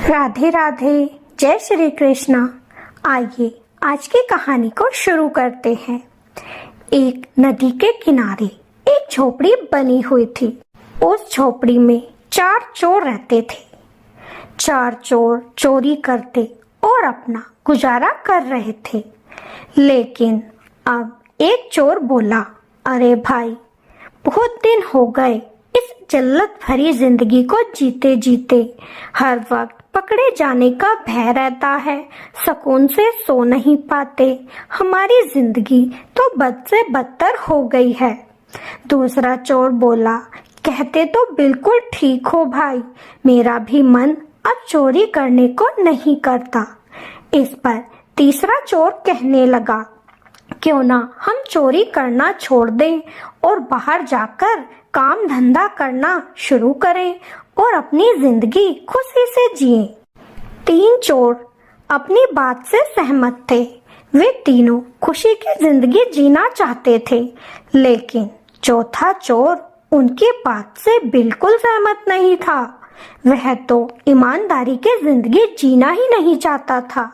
राधे राधे, जय श्री कृष्णा। आइए आज की कहानी को शुरू करते हैं। एक नदी के किनारे एक झोपड़ी बनी हुई थी। उस झोपड़ी में 4 चोर रहते थे। 4 चोर चोरी करते और अपना गुजारा कर रहे थे। लेकिन अब एक चोर बोला, अरे भाई, बहुत दिन हो गए इस जल्लत भरी जिंदगी को जीते जीते। हर वक्त पकड़े जाने का भय रहता है, सुकून से सो नहीं पाते। हमारी जिंदगी तो बद से बदतर हो गई है। दूसरा चोर बोला, कहते तो बिल्कुल ठीक हो भाई, मेरा भी मन अब चोरी करने को नहीं करता। इस पर तीसरा चोर कहने लगा, क्यों ना हम चोरी करना छोड़ दें और बाहर जाकर काम धंधा करना शुरू करें और अपनी जिंदगी खुशी से जिएं। 3 चोर अपनी बात से सहमत थे। वे तीनों खुशी की जिंदगी जीना चाहते थे, लेकिन चौथा चोर उनकी बात से बिल्कुल सहमत नहीं था। वह तो ईमानदारी की जिंदगी जीना ही नहीं चाहता था।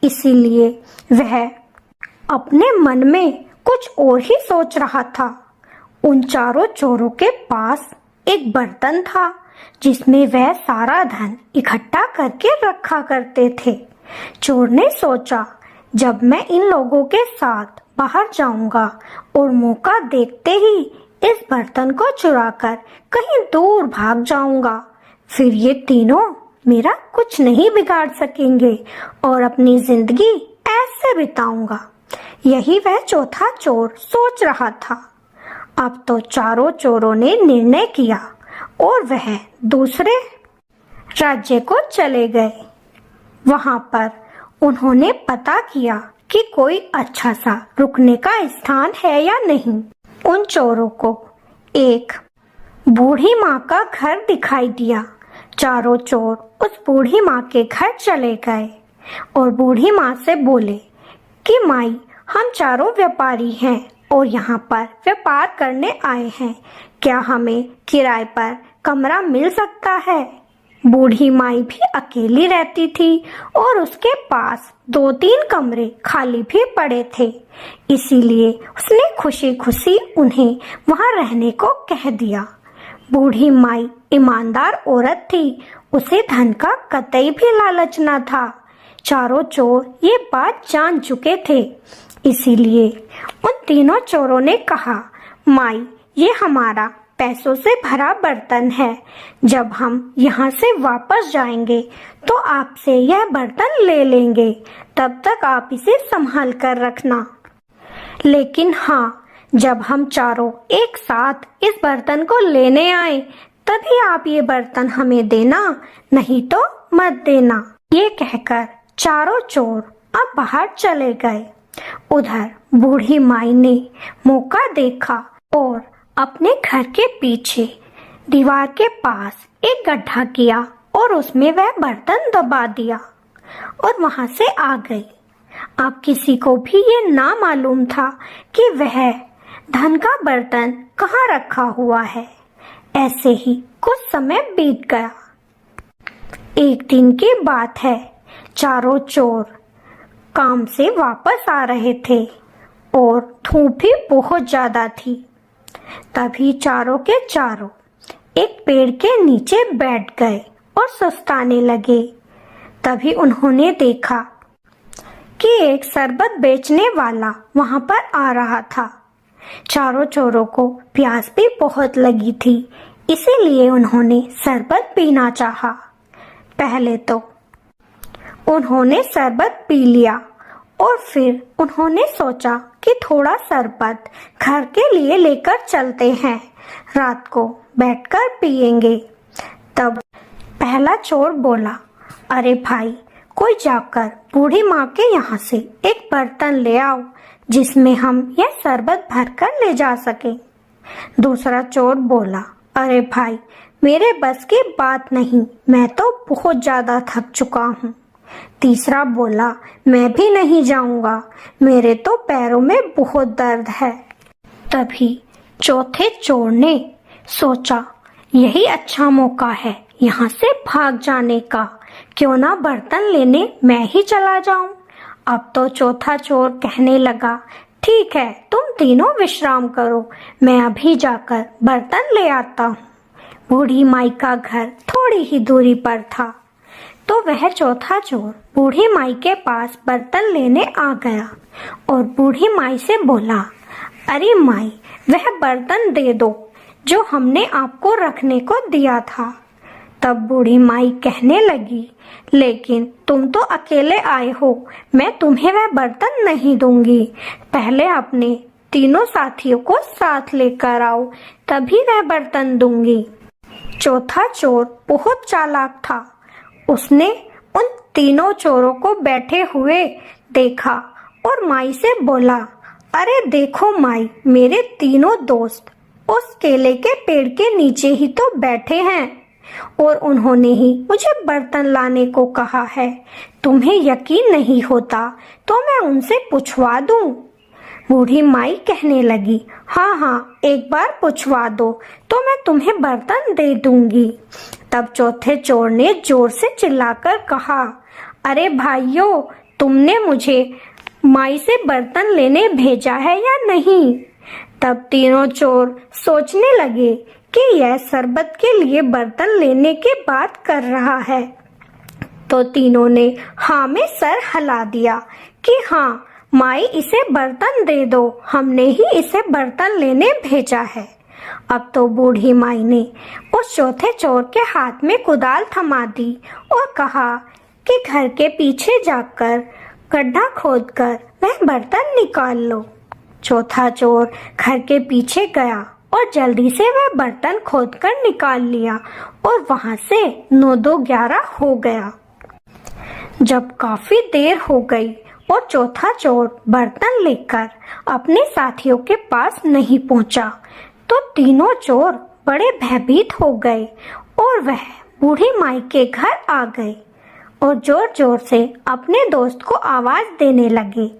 इसीलिए वह अपने मन में कुछ और ही सोच रहा था। उन चारों चोरों के पास एक बर्तन था जिसमें वह सारा धन इकट्ठा करके रखा करते थे। चोर ने सोचा, जब मैं इन लोगों के साथ बाहर जाऊंगा और मौका देखते ही इस बर्तन को चुराकर कहीं दूर भाग जाऊंगा, फिर ये तीनों मेरा कुछ नहीं बिगाड़ सकेंगे और अपनी जिंदगी ऐसे बिताऊंगा। यही वह चौथा चोर सोच रहा था। अब तो चारों चोरों ने निर्णय किया और वह दूसरे राज्य को चले गए। वहां पर उन्होंने पता किया कि कोई अच्छा सा रुकने का स्थान है या नहीं। उन चोरों को एक बूढ़ी माँ का घर दिखाई दिया। चारों चोर उस बूढ़ी माँ के घर चले गए और बूढ़ी माँ से बोले कि माई, हम चारों व्यापारी हैं और यहाँ पर व्यापार करने आए हैं। क्या हमें किराए पर कमरा मिल सकता है? बूढ़ी माई भी अकेली रहती थी और उसके पास 2-3 कमरे खाली भी पड़े थे। इसीलिए उसने खुशी खुशी उन्हें वहाँ रहने को कह दिया। बूढ़ी माई ईमानदार औरत थी, उसे धन का कतई भी लालच न था। चारों चोर ये बात जान चुके थे। इसीलिए उन तीनों चोरों ने कहा, माई, ये हमारा पैसों से भरा बर्तन है। जब हम यहाँ से वापस जाएंगे तो आपसे यह बर्तन ले लेंगे। तब तक आप इसे संभाल कर रखना। लेकिन हाँ, जब हम चारों एक साथ इस बर्तन को लेने आए तभी आप ये बर्तन हमें देना, नहीं तो मत देना। ये कहकर चारों चोर अब बाहर चले गए। उधर बूढ़ी माई ने मौका देखा और अपने घर के पीछे दीवार के पास एक गड्ढा किया और उसमें वह बर्तन दबा दिया और वहां से आ गई। अब किसी को भी ये ना मालूम था कि वह धन का बर्तन कहाँ रखा हुआ है। ऐसे ही कुछ समय बीत गया। एक दिन की बात है, चारों चोर काम से वापस आ रहे थे और धूप भी बहुत ज्यादा थी। तभी चारों के चारों एक पेड़ के नीचे बैठ गए और सुस्ताने लगे। तभी उन्होंने देखा कि एक शरबत बेचने वाला वहां पर आ रहा था। चारों चोरों को प्यास भी बहुत लगी थी, इसीलिए उन्होंने शरबत पीना चाहा। पहले तो उन्होंने शरबत पी लिया और फिर उन्होंने सोचा कि थोड़ा शरबत घर के लिए लेकर चलते हैं, रात को बैठकर पिएंगे। तब पहला चोर बोला, अरे भाई, कोई जाकर बूढ़ी माँ के यहाँ से एक बर्तन ले आओ जिसमें हम यह शरबत भरकर ले जा सके। दूसरा चोर बोला, अरे भाई, मेरे बस की बात नहीं, मैं तो बहुत ज्यादा थक चुका हूँ। तीसरा बोला, मैं भी नहीं जाऊंगा, मेरे तो पैरों में बहुत दर्द है। तभी चौथे चोर ने सोचा, यही अच्छा मौका है यहाँ से भाग जाने का, क्यों ना बर्तन लेने मैं ही चला जाऊं। अब तो चौथा चोर कहने लगा, ठीक है, तुम तीनों विश्राम करो, मैं अभी जाकर बर्तन ले आता हूँ। बूढ़ी माई का घर थोड़ी ही दूरी पर था, तो वह चौथा चोर बूढ़ी माई के पास बर्तन लेने आ गया और बूढ़ी माई से बोला, अरे माई, वह बर्तन दे दो जो हमने आपको रखने को दिया था। तब बूढ़ी माई कहने लगी, लेकिन तुम तो अकेले आए हो, मैं तुम्हें वह बर्तन नहीं दूंगी। पहले अपने तीनों साथियों को साथ लेकर आओ, तभी वह बर्तन दूंगी। चौथा चोर बहुत चालाक था। उसने उन तीनों चोरों को बैठे हुए देखा और माई से बोला, अरे देखो माई, मेरे तीनों दोस्त उस केले के पेड़ के नीचे ही तो बैठे हैं और उन्होंने ही मुझे बर्तन लाने को कहा है। तुम्हें यकीन नहीं होता तो मैं उनसे पूछवा दूं। बूढ़ी माई कहने लगी, हाँ हाँ, एक बार पूछवा दो तो मैं तुम्हें बर्तन दे दूंगी। तब चौथे चोर ने जोर से चिल्लाकर कहा, अरे भाइयों, तुमने मुझे माई से बर्तन लेने भेजा है या नहीं? तब तीनों चोर सोचने लगे कि यह शरबत के लिए बर्तन लेने की बात कर रहा है, तो तीनों ने हाँ में सर हिला दिया कि हाँ माई, इसे बर्तन दे दो, हमने ही इसे बर्तन लेने भेजा है। अब तो बूढ़ी माई ने उस चौथे चोर के हाथ में कुदाल थमा दी और कहा कि घर के पीछे जाकर गड्ढा खोदकर वह बर्तन निकाल लो। चौथा चोर घर के पीछे गया और जल्दी से वह बर्तन खोदकर निकाल लिया और वहां से 9-2-11 हो गया। जब काफी देर हो गई और चौथा चोर बर्तन लेकर अपने साथियों के पास नहीं पहुंचा, तो तीनों चोर बड़े भयभीत हो गए और वह बूढ़ी माई के घर आ गए और जोर जोर से अपने दोस्त को आवाज देने लगे,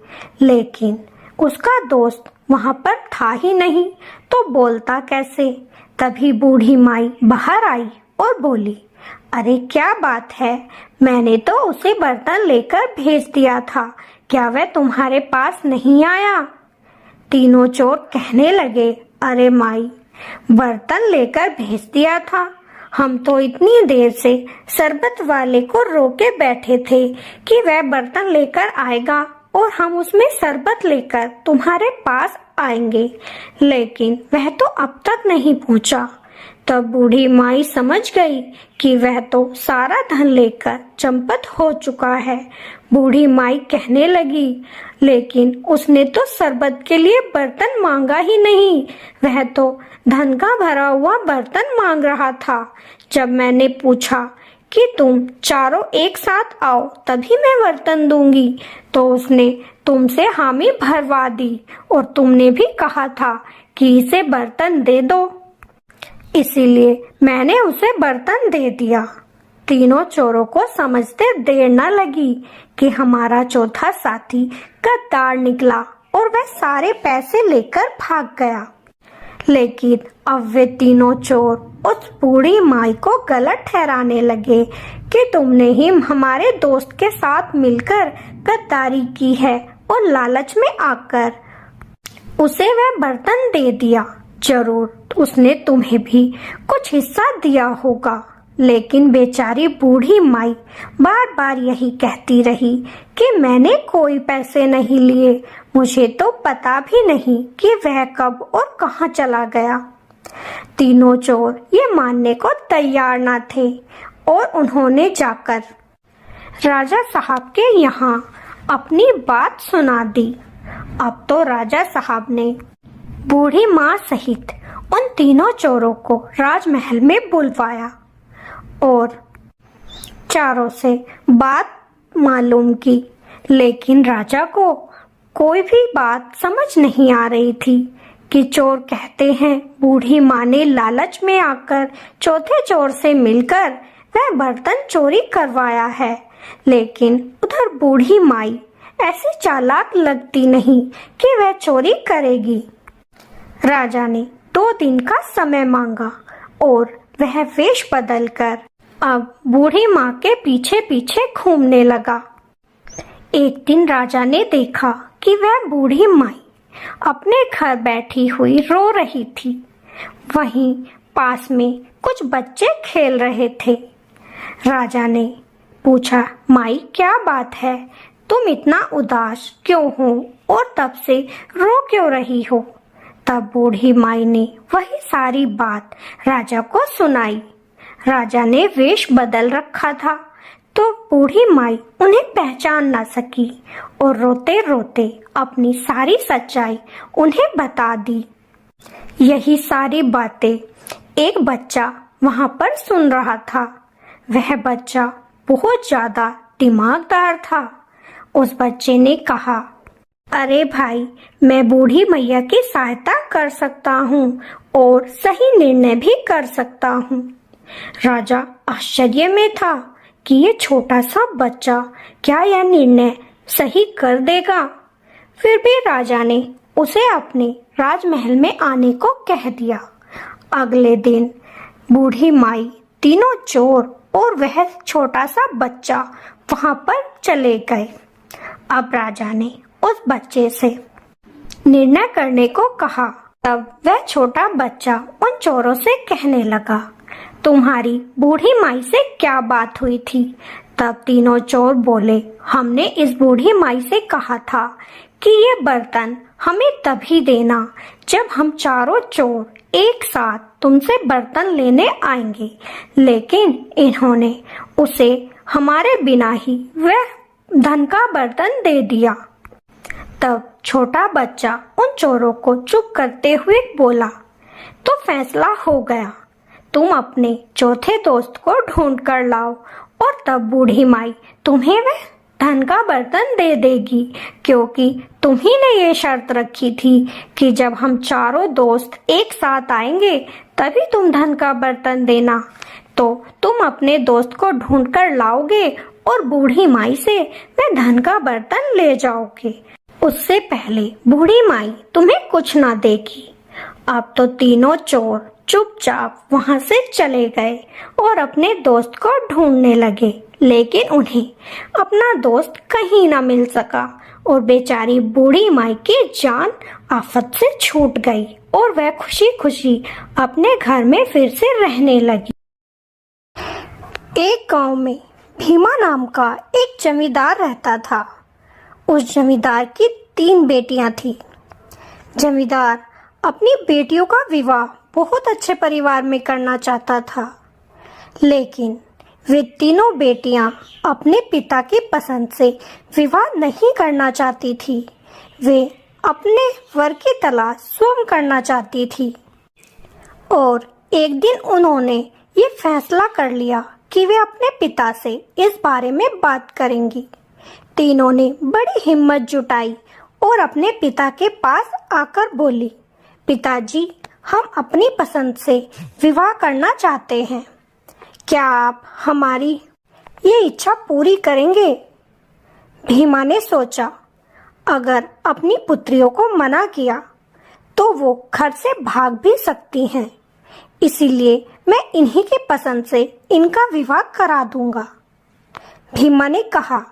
लेकिन उसका दोस्त वहां पर था ही नहीं, तो बोलता कैसे। तभी बूढ़ी माई बाहर आई और बोली, अरे क्या बात है, मैंने तो उसे बर्तन लेकर भेज दिया था, क्या वह तुम्हारे पास नहीं आया? तीनों चोर कहने लगे, अरे माई, बर्तन लेकर भेज दिया था, हम तो इतनी देर से शरबत वाले को रोके बैठे थे कि वह बर्तन लेकर आएगा और हम उसमें शरबत लेकर तुम्हारे पास आएंगे, लेकिन वह तो अब तक नहीं पहुंचा। तब बूढ़ी माई समझ गई कि वह तो सारा धन लेकर चंपत हो चुका है। बूढ़ी माई कहने लगी, लेकिन उसने तो शरबत के लिए बर्तन मांगा ही नहीं, वह तो धन का भरा हुआ बर्तन मांग रहा था। जब मैंने पूछा कि तुम चारों एक साथ आओ तभी मैं बर्तन दूंगी, तो उसने तुमसे हामी भरवा दी और तुमने भी कहा था कि इसे बर्तन दे दो, इसीलिए मैंने उसे बर्तन दे दिया। तीनों चोरों को समझते देर न लगी कि हमारा चौथा साथी गद्दार निकला और वह सारे पैसे लेकर भाग गया। लेकिन अब वे तीनों चोर उस बूढ़ी माई को गलत ठहराने लगे कि तुमने ही हमारे दोस्त के साथ मिलकर गद्दारी की है और लालच में आकर उसे वह बर्तन दे दिया। जरूर उसने तुम्हें भी कुछ हिस्सा दिया होगा। लेकिन बेचारी बूढ़ी माई बार बार यही कहती रही कि मैंने कोई पैसे नहीं लिए, मुझे तो पता भी नहीं कि वह कब और कहां चला गया। तीनों चोर ये मानने को तैयार न थे और उन्होंने जाकर राजा साहब के यहाँ अपनी बात सुना दी। अब तो राजा साहब ने बूढ़ी माँ सहित उन तीनों चोरों को राजमहल में बुलवाया और चारों से बात मालूम की, लेकिन राजा को कोई भी बात समझ नहीं आ रही थी कि चोर कहते हैं बूढ़ी माँ ने लालच में आकर चौथे चोर से मिलकर वह बर्तन चोरी करवाया है, लेकिन उधर बूढ़ी माई ऐसी चालाक लगती नहीं कि वह चोरी करेगी। राजा ने 2 दिन का समय मांगा और वह वेश बदलकर अब बूढ़ी माँ के पीछे पीछे घूमने लगा। एक दिन राजा ने देखा कि वह बूढ़ी माई अपने घर बैठी हुई रो रही थी। वहीं पास में कुछ बच्चे खेल रहे थे। राजा ने पूछा, माई क्या बात है, तुम इतना उदास क्यों हो और तब से रो क्यों रही हो? तब बूढ़ी माई ने वही सारी बात राजा को सुनाई। राजा ने वेश बदल रखा था तो बूढ़ी माई उन्हें पहचान न सकी और रोते रोते अपनी सारी सच्चाई उन्हें बता दी। यही सारी बातें एक बच्चा वहां पर सुन रहा था। वह बच्चा बहुत ज्यादा दिमागदार था। उस बच्चे ने कहा, अरे भाई, मैं बूढ़ी मैया की सहायता कर सकता हूँ और सही निर्णय भी कर सकता हूँ। राजा आश्चर्य में था कि ये छोटा सा बच्चा क्या यह निर्णय सही कर देगा। फिर भी राजा ने उसे अपने राजमहल में आने को कह दिया। अगले दिन बूढ़ी माई, तीनों चोर और वह छोटा सा बच्चा वहां पर चले गए। अब राजा ने उस बच्चे से निर्णय करने को कहा। तब वह छोटा बच्चा उन चोरों से कहने लगा, तुम्हारी बूढ़ी माई से क्या बात हुई थी? तब तीनों चोर बोले, हमने इस बूढ़ी माई से कहा था कि ये बर्तन हमें तभी देना जब हम चारों चोर एक साथ तुमसे बर्तन लेने आएंगे, लेकिन इन्होंने उसे हमारे बिना ही वह धन का बर्तन दे दिया। तब छोटा बच्चा उन चोरों को चुप करते हुए बोला, तो फैसला हो गया, तुम अपने चौथे दोस्त को ढूंढ कर लाओ और तब बूढ़ी माई तुम्हें वह धन का बर्तन दे देगी, क्योंकि तुम्ही ने ये शर्त रखी थी कि जब हम चारों दोस्त एक साथ आएंगे तभी तुम धन का बर्तन देना। तो तुम अपने दोस्त को ढूंढ कर लाओगे और बूढ़ी माई से वह धन का बर्तन ले जाओगे। उससे पहले बूढ़ी माई तुम्हें कुछ ना देगी। अब तो तीनों चोर चुपचाप वहां से चले गए और अपने दोस्त को ढूंढने लगे, लेकिन उन्हें अपना दोस्त कहीं ना मिल सका और बेचारी बूढ़ी माई की जान आफत से छूट गई और वह खुशी खुशी अपने घर में फिर से रहने लगी। एक गांव में भीमा नाम का एक जमींदार रहता था। उस जमींदार की 3 बेटियां थी। जमींदार अपनी बेटियों का विवाह बहुत अच्छे परिवार में करना चाहता था, लेकिन वे तीनों बेटियां अपने पिता की पसंद से विवाह नहीं करना चाहती थी। वे अपने वर की तलाश स्वयं करना चाहती थी और एक दिन उन्होंने ये फैसला कर लिया कि वे अपने पिता से इस बारे में बात करेंगी। तीनों ने बड़ी हिम्मत जुटाई और अपने पिता के पास आकर बोली, पिताजी, हम अपनी पसंद से विवाह करना चाहते हैं, क्या आप हमारी ये इच्छा पूरी करेंगे? भीमा ने सोचा, अगर अपनी पुत्रियों को मना किया तो वो घर से भाग भी सकती हैं, इसीलिए मैं इन्हीं की पसंद से इनका विवाह करा दूंगा। भीमा ने कहा,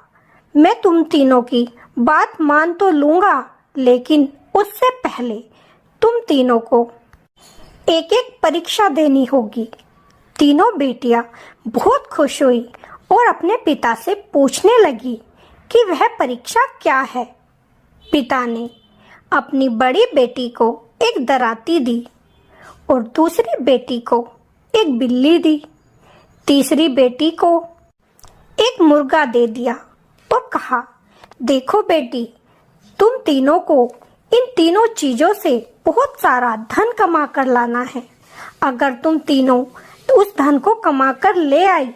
मैं तुम तीनों की बात मान तो लूंगा, लेकिन उससे पहले तुम तीनों को एक एक परीक्षा देनी होगी। तीनों बेटियां बहुत खुश हुई और अपने पिता से पूछने लगी कि वह परीक्षा क्या है। पिता ने अपनी बड़ी बेटी को एक दराती दी और दूसरी बेटी को एक बिल्ली दी, तीसरी बेटी को एक मुर्गा दे दिया और कहा, देखो बेटी, तुम तीनों को इन तीनों चीजों से बहुत सारा धन कमा कर लाना है। अगर तुम तीनों उस धन को कमा कर ले आई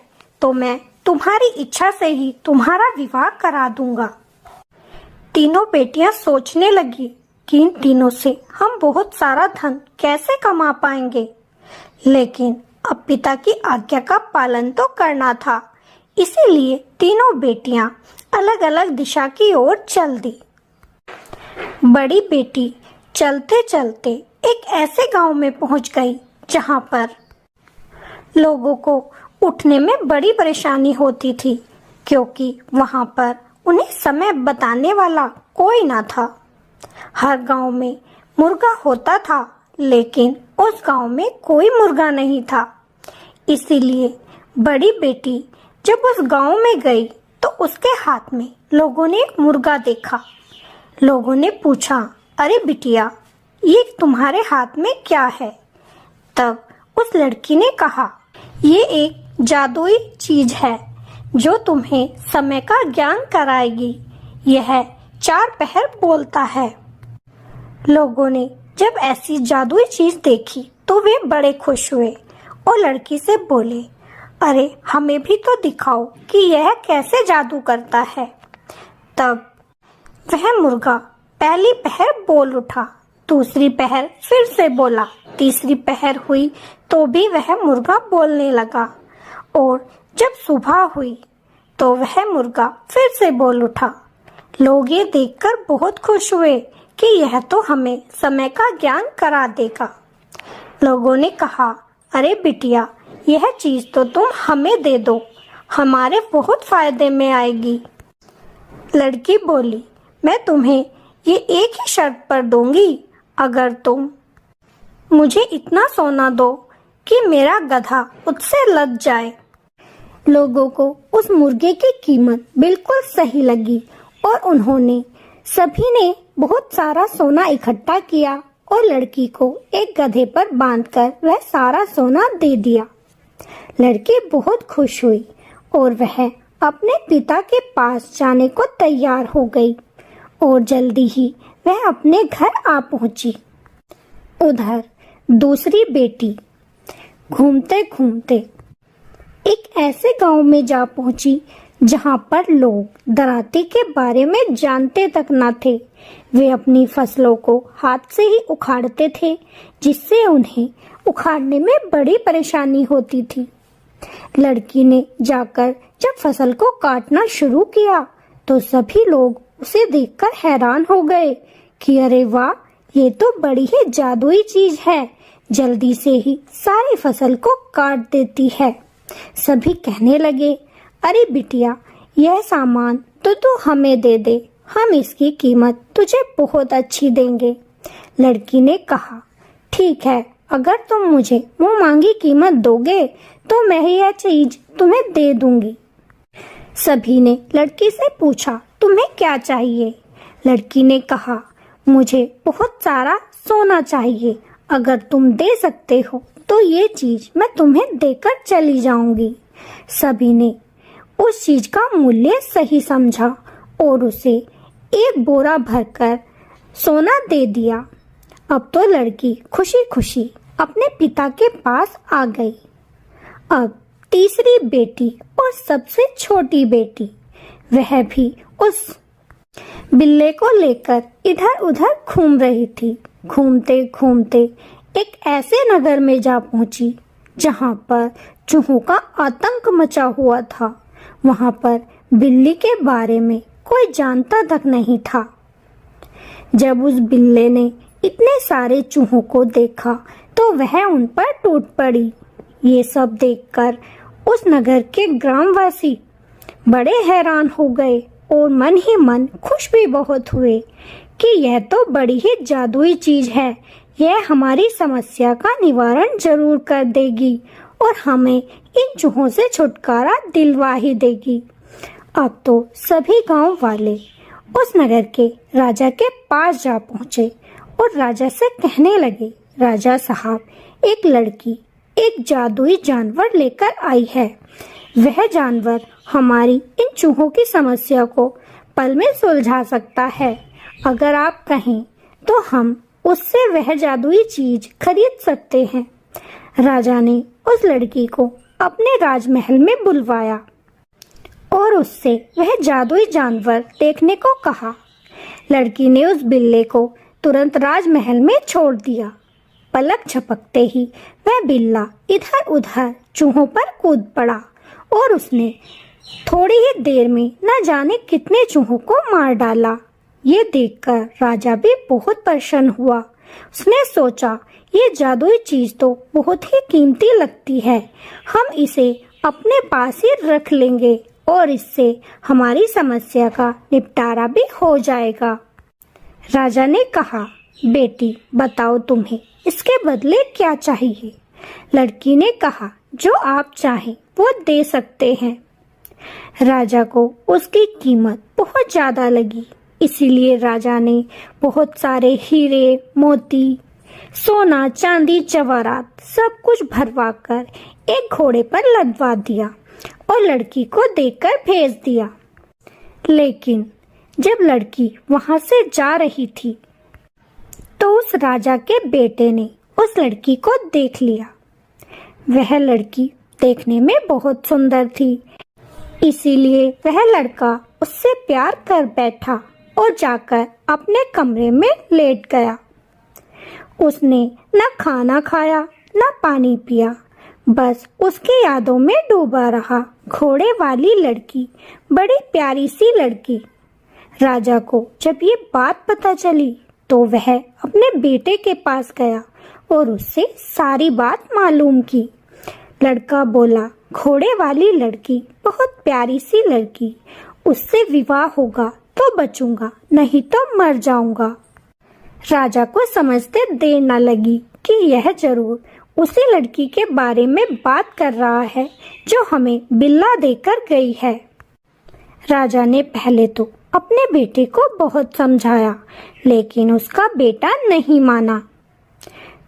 तो मैं तुम्हारी इच्छा से ही तुम्हारा विवाह करा दूंगा। तीनों बेटियां सोचने लगी कि इन तीनों से हम बहुत सारा धन कैसे कमा पाएंगे, लेकिन अब पिता की आज्ञा का पालन तो करना था, इसीलिए तीनों बेटियां अलग अलग दिशा की ओर चल दी। बड़ी बेटी चलते चलते एक ऐसे गांव में पहुंच गई जहां पर लोगों को उठने में बड़ी परेशानी होती थी, क्योंकि वहां पर उन्हें समय बताने वाला कोई ना था। हर गांव में मुर्गा होता था, लेकिन उस गांव में कोई मुर्गा नहीं था। इसीलिए बड़ी बेटी जब उस गांव में गई तो उसके हाथ में लोगों ने एक मुर्गा देखा। लोगों ने पूछा, अरे बिटिया, ये तुम्हारे हाथ में क्या है? तब उस लड़की ने कहा, ये एक जादुई चीज है जो तुम्हें समय का ज्ञान कराएगी। यह 4 पहर बोलता है। लोगों ने जब ऐसी जादुई चीज देखी तो वे बड़े खुश हुए और लड़की से बोले, अरे हमें भी तो दिखाओ कि यह कैसे जादू करता है। तब वह मुर्गा पहली पहर बोल उठा, दूसरी पहर फिर से बोला, तीसरी पहर हुई तो भी वह मुर्गा बोलने लगा, और जब सुबह हुई तो वह मुर्गा फिर से बोल उठा। लोग ये देखकर बहुत खुश हुए कि यह तो हमें समय का ज्ञान करा देगा। लोगों ने कहा, अरे बिटिया, यह चीज तो तुम हमें दे दो, हमारे बहुत फायदे में आएगी। लड़की बोली, मैं तुम्हें ये एक ही शर्त पर दूंगी, अगर तुम मुझे इतना सोना दो कि मेरा गधा उससे लद जाए। लोगों को उस मुर्गे की कीमत बिल्कुल सही लगी और उन्होंने सभी ने बहुत सारा सोना इकट्ठा किया और लड़की को एक गधे पर बांधकर वह सारा सोना दे दिया। लड़की बहुत खुश हुई और वह अपने पिता के पास जाने को तैयार हो गई और जल्दी ही वह अपने घर आ पहुंची। उधर दूसरी बेटी घूमते घूमते एक ऐसे गांव में जा पहुंची जहां पर लोग दराती के बारे में जानते तक न थे। वे अपनी फसलों को हाथ से ही उखाड़ते थे, जिससे उन्हें उखाड़ने में बड़ी परेशानी होती थी। लड़की ने जाकर जब फसल को काटना शुरू किया तो सभी लोग उसे देखकर हैरान हो गए कि अरे वाह, ये तो बड़ी ही जादुई चीज है, जल्दी से ही सारी फसल को काट देती है। सभी कहने लगे, अरे बिटिया, यह सामान तो तू हमें दे दे, हम इसकी कीमत तुझे बहुत अच्छी देंगे। लड़की ने कहा, ठीक है, अगर तुम मुझे मुंह मांगी कीमत दोगे तो मैं यह चीज तुम्हें दे दूंगी। सभी ने लड़की से पूछा, तुम्हें क्या चाहिए? लड़की ने कहा, मुझे बहुत सारा सोना चाहिए, अगर तुम दे सकते हो तो ये चीज मैं तुम्हें देकर चली जाऊंगी। सभी ने उस चीज का मूल्य सही समझा और उसे एक बोरा भरकर सोना दे दिया। अब तो लड़की खुशी खुशी अपने पिता के पास आ गई। अब तीसरी बेटी और सबसे छोटी बेटी, वह भी उस बिल्ले को लेकर इधर उधर घूम रही थी। घूमते घूमते एक ऐसे नगर में जा पहुंची जहां पर चूहों का आतंक मचा हुआ था। वहां पर बिल्ली के बारे में कोई जानता तक नहीं था। जब उस बिल्ले ने इतने सारे चूहों को देखा तो वह उन पर टूट पड़ी। ये सब देखकर उस नगर के ग्रामवासी बड़े हैरान हो गए और मन ही मन खुश भी बहुत हुए कि यह तो बड़ी ही जादुई चीज है, यह हमारी समस्या का निवारण जरूर कर देगी और हमें इन चूहों से छुटकारा दिलवा ही देगी। अब तो सभी गांव वाले उस नगर के राजा के पास जा पहुंचे और राजा से कहने लगे, राजा साहब, एक लड़की एक जादुई जानवर लेकर आई है। वह जानवर हमारी इन चूहों की समस्या को पल में सुलझा सकता है। अगर आप कहें तो हम उससे वह जादुई चीज खरीद सकते हैं। राजा ने उस लड़की को अपने राजमहल में बुलवाया और उससे वह जादुई जानवर देखने को कहा। लड़की ने उस बिल्ले को तुरंत राजमहल में छोड़ दिया। पलक झपकते ही वह बिल्ला इधर उधर चूहों पर कूद पड़ा और उसने थोड़ी ही देर में न जाने कितने चूहों को मार डाला। ये देखकर राजा भी बहुत प्रसन्न हुआ। उसने सोचा, ये जादुई चीज तो बहुत ही कीमती लगती है, हम इसे अपने पास ही रख लेंगे और इससे हमारी समस्या का निपटारा भी हो जाएगा। राजा ने कहा, बेटी बताओ तुम्हें इसके बदले क्या चाहिए? लड़की ने कहा, जो आप चाहें वो दे सकते हैं। राजा को उसकी कीमत बहुत ज्यादा लगी, इसीलिए राजा ने बहुत सारे हीरे, मोती, सोना, चांदी, जवाहरात सब कुछ भरवा कर एक घोड़े पर लदवा दिया और लड़की को देकर भेज दिया। लेकिन जब लड़की वहां से जा रही थी तो उस राजा के बेटे ने उस लड़की को देख लिया। वह लड़की देखने में बहुत सुंदर थी, इसीलिए वह लड़का उससे प्यार कर बैठा और जाकर अपने कमरे में लेट गया। उसने न खाना खाया न पानी पिया, बस उसकी यादों में डूबा रहा। घोड़े वाली लड़की बड़ी प्यारी सी लड़की। राजा को जब ये बात पता चली तो वह अपने बेटे के पास गया और उससे सारी बात मालूम की। लड़का बोला, घोड़े वाली लड़की बहुत प्यारी सी लड़की, उससे विवाह होगा तो बचूंगा, नहीं तो मर जाऊंगा। राजा को समझते देर न लगी कि यह जरूर उसी लड़की के बारे में बात कर रहा है जो हमें बिल्ला देकर गई है। राजा ने पहले तो अपने बेटे को बहुत समझाया, लेकिन उसका बेटा नहीं माना।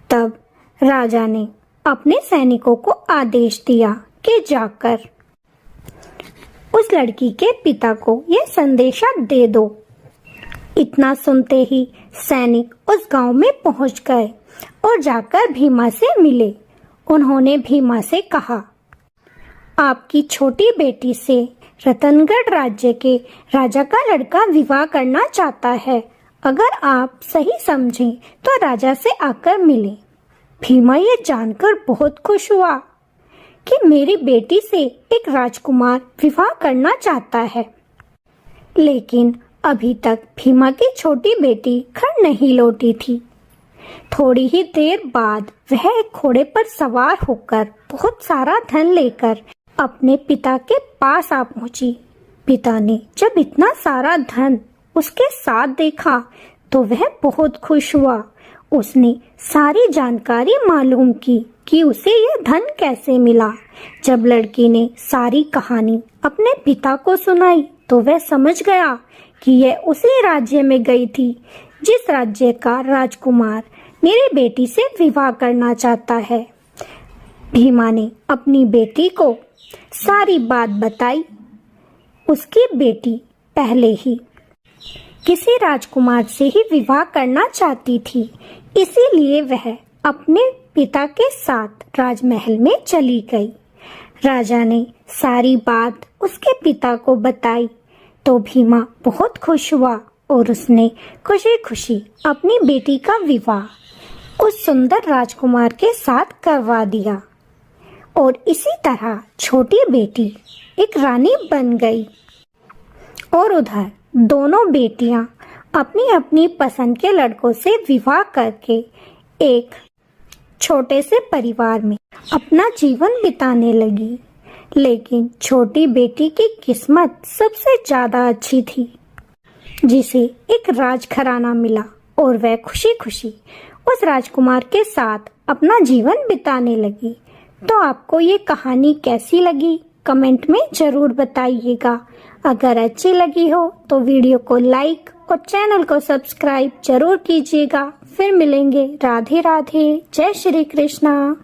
तब राजा ने अपने सैनिकों को आदेश दिया कि जाकर उस लड़की के पिता को यह संदेशा दे दो। इतना सुनते ही सैनिक उस गांव में पहुंच गए और जाकर भीमा से मिले। उन्होंने भीमा से कहा, आपकी छोटी बेटी से रतनगढ़ राज्य के राजा का लड़का विवाह करना चाहता है। अगर आप सही समझें तो राजा से आकर मिले। भीमा ये जानकर बहुत खुश हुआ कि मेरी बेटी से एक राजकुमार विवाह करना चाहता है। लेकिन अभी तक भीमा की छोटी बेटी घर नहीं लौटी थी। थोड़ी ही देर बाद वह एक घोड़े पर सवार होकर बहुत सारा धन लेकर अपने पिता के पास आ पहुंची। पिता ने जब इतना सारा धन उसके साथ देखा तो वह बहुत खुश हुआ। उसने सारी जानकारी मालूम की कि उसे यह धन कैसे मिला। जब लड़की ने सारी कहानी अपने पिता को सुनाई तो वह समझ गया कि यह उसी राज्य में गई थी जिस राज्य का राजकुमार मेरी बेटी से विवाह करना चाहता है। भीमा ने अपनी बेटी को सारी बात बताई। उसकी बेटी पहले ही किसी राजकुमार से ही विवाह करना चाहती थी, इसीलिए वह अपने पिता के साथ राजमहल में चली गई। राजा ने सारी बात उसके पिता को बताई तो भीमा बहुत खुश हुआ और उसने खुशी खुशी अपनी बेटी का विवाह उस सुंदर राजकुमार के साथ करवा दिया और इसी तरह छोटी बेटी एक रानी बन गई। और उधर दोनों बेटियां अपनी अपनी पसंद के लड़कों से विवाह करके एक छोटे से परिवार में अपना जीवन बिताने लगी। लेकिन छोटी बेटी की किस्मत सबसे ज्यादा अच्छी थी, जिसे एक राजघराना मिला और वह खुशी खुशी उस राजकुमार के साथ अपना जीवन बिताने लगी। तो आपको ये कहानी कैसी लगी कमेंट में जरूर बताइएगा। अगर अच्छी लगी हो तो वीडियो को लाइक और चैनल को सब्सक्राइब जरूर कीजिएगा। फिर मिलेंगे। राधे राधे, जय श्री कृष्णा।